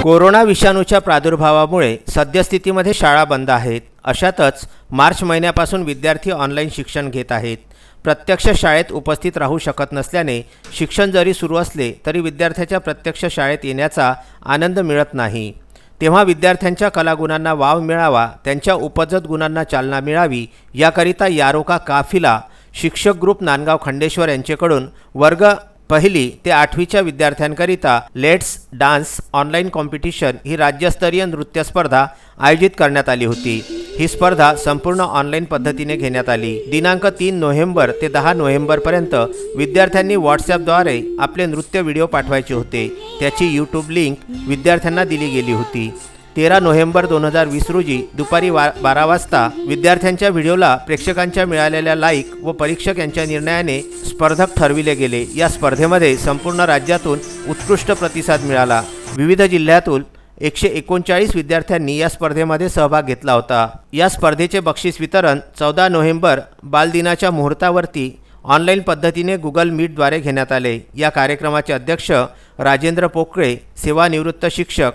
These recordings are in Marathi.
कोरोना विषाणूच्या प्रादुर्भावामुळे सद्यस्थितीमध्ये शाळा बंद आहेत। अशातच मार्च महिन्यापासून विद्यार्थी ऑनलाईन शिक्षण घेत आहेत। प्रत्यक्ष शाळेत उपस्थित राहू शकत नसल्याने शिक्षण जरी सुरू असले तरी विद्यार्थ्याच्या प्रत्यक्ष शाळेत येण्याचा आनंद मिळत नाही। तेव्हा विद्यार्थ्यांच्या कलागुणांना वाव मिळावा, त्यांच्या उपजत गुणांना चालना मिळावी याकरिता यारोका काफिला शिक्षक ग्रुप नांदगाव खंडेश्वर यांच्याकडून वर्ग पहिली ते 8वीच्या विद्यार्थ्यांकरिता लेट्स डान्स ऑनलाईन कॉम्पिटिशन ही राज्यस्तरीय नृत्य स्पर्धा आयोजित करण्यात आली होती। ही स्पर्धा संपूर्ण ऑनलाईन पद्धतीने घेण्यात आली। दिनांक 3 नोव्हेंबर ते 10 नोव्हेंबरपर्यंत विद्यार्थ्यांनी व्हॉट्सॲपद्वारे आपले नृत्य व्हिडिओ पाठवायचे होते। त्याची यूट्यूब लिंक विद्यार्थ्यांना दिली गेली होती। 13 नोव्हेंबर 2020 रोजी दुपारी 12 वाजता विद्यार्थ्यांच्या व्हिडिओला प्रेक्षकांच्या मिळालेल्या लाईक व परीक्षक यांच्या निर्णयाने स्पर्धक ठरविले गेले। या स्पर्धेमध्ये संपूर्ण राज्यातून उत्कृष्ट प्रतिसाद मिळाला। विविध जिल्ह्यातून 139 विद्यार्थ्यांनी या स्पर्धेमध्ये सहभाग घेतला होता। या स्पर्धेचे बक्षीस वितरण 14 नोव्हेंबर बालदिनाच्या मुहूर्तावरती ऑनलाईन पद्धतीने गुगल मीटद्वारे घेण्यात आले। या कार्यक्रमाचे अध्यक्ष राजेंद्र पोकळे, सेवानिवृत्त शिक्षक,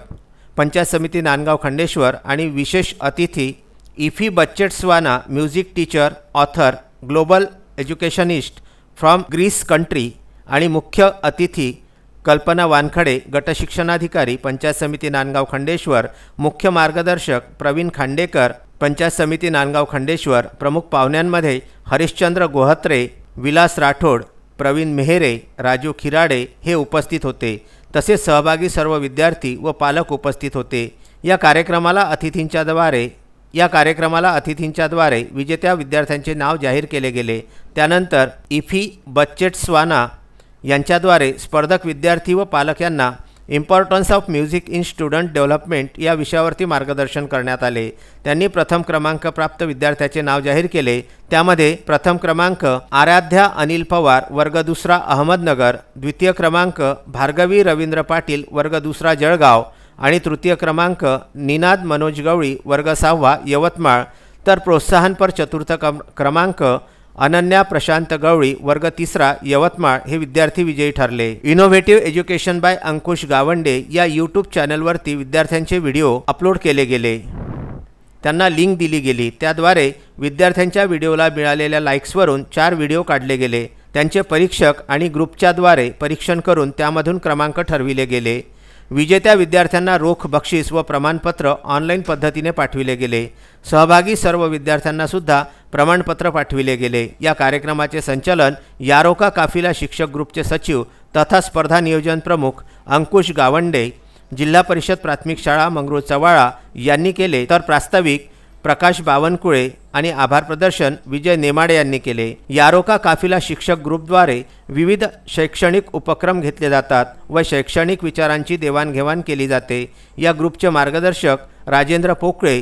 पंचायत समिती नांदगाव खंडेश्वर आणि विशेष अतिथी इफी बच्चेट्सवाना, music teacher, author, global educationist from Greece country आणि मुख्य अतिथी कल्पना वानखडे, गटशिक्षणाधिकारी, पंचायत समिती नांदगाव खंडेश्वर, मुख्य मार्गदर्शक प्रवीण खांडेकर, पंचायत समिती नांदगाव खंडेश्वर। प्रमुख पाहुण्यांमध्ये हरिश्चंद्र गोहत्रे, विलास राठोड, प्रवीण मेहरे, राजू खिराडे हे उपस्थित होते। तसेच सहभागी सर्व विद्यार्थी व पालक उपस्थित होते। या कार्यक्रमाला अतिथींच्याद्वारे विजेत्या विद्यार्थ्यांचे नाव जाहीर केले गेले। त्यानंतर इफी बच्चेट्सवाना यांच्याद्वारे स्पर्धक विद्यार्थी व पालक यांना importance of music in student development या विषयावरती मार्गदर्शन करण्यात आले। त्यांनी प्रथम क्रमांक प्राप्त विद्यार्थ्याचे नाव जाहीर केले। त्यामध्ये प्रथम क्रमांक आराध्या अनिल पवार, वर्ग दुसरा अहमदनगर, द्वितीय क्रमांक भार्गवी रवींद्र पाटील, वर्ग दुसरा जळगाव आणि तृतीय क्रमांक निनाद मनोज गवळी, वर्ग 6वा यवतमाळ। तर प्रोत्साहनपर चतुर्थ क्रमांक अनन्या प्रशांत गवळी, वर्ग 3रा यवतमाळ हे विद्यार्थी विजयी ठरले। इनोव्हेटिव्ह एज्युकेशन बाय अंकुश गावंडे या यूट्यूब चॅनलवरती विद्यार्थ्यांचे व्हिडिओ अपलोड केले गेले। त्यांना लिंक दिली गेली। त्याद्वारे विद्यार्थ्यांच्या व्हिडिओला मिळालेल्या लाईक्सवरून 4 व्हिडिओ काढले गेले। त्यांचे परीक्षक आणि ग्रुपच्याद्वारे परीक्षण करून त्यामधून क्रमांक ठरविले गेले। विजेत्या विद्यार्थ्यांना रोख बक्षीस व प्रमाणपत्र ऑनलाईन पद्धतीने पाठविले गेले। सहभागी सर्व विद्यार्थ्यांना सुद्धा प्रमाणपत्र पाठविले गेले। या कार्यक्रमाचे संचालन यारोका काफिला शिक्षक ग्रुपचे सचिव तथा स्पर्धा नियोजन प्रमुख अंकुश गावंडे, जिल्हा परिषद प्राथमिक शाळा मंगरूळ चव्हाळा यांनी केले। तर प्रास्ताविक प्रकाश बावनकुळे आणि आभार प्रदर्शन विजय नेमाडे यांनी केले। यारोका काफिला शिक्षक ग्रुपद्वारे विविध शैक्षणिक उपक्रम घेतले जातात व शैक्षणिक विचारांची देवाणघेवाण केली जाते। या ग्रुपचे मार्गदर्शक राजेंद्र पोकळे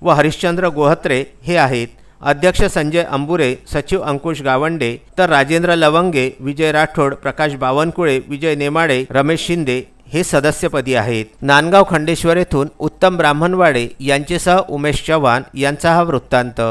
व हरिश्चंद्र गोहत्रे हे आहेत। अध्यक्ष संजय अंबुरे, सचिव अंकुश गावंडे, तर राजेंद्र लवंगे, विजय राठोड, प्रकाश बावनकुळे, विजय नेमाडे, रमेश शिंदे हे सदस्यपदी आहेत। नांदगाव खंडेश्वर येथून उत्तम ब्राह्मणवाडे यांचेसह उमेश चव्हाण यांचा हा वृत्तांत।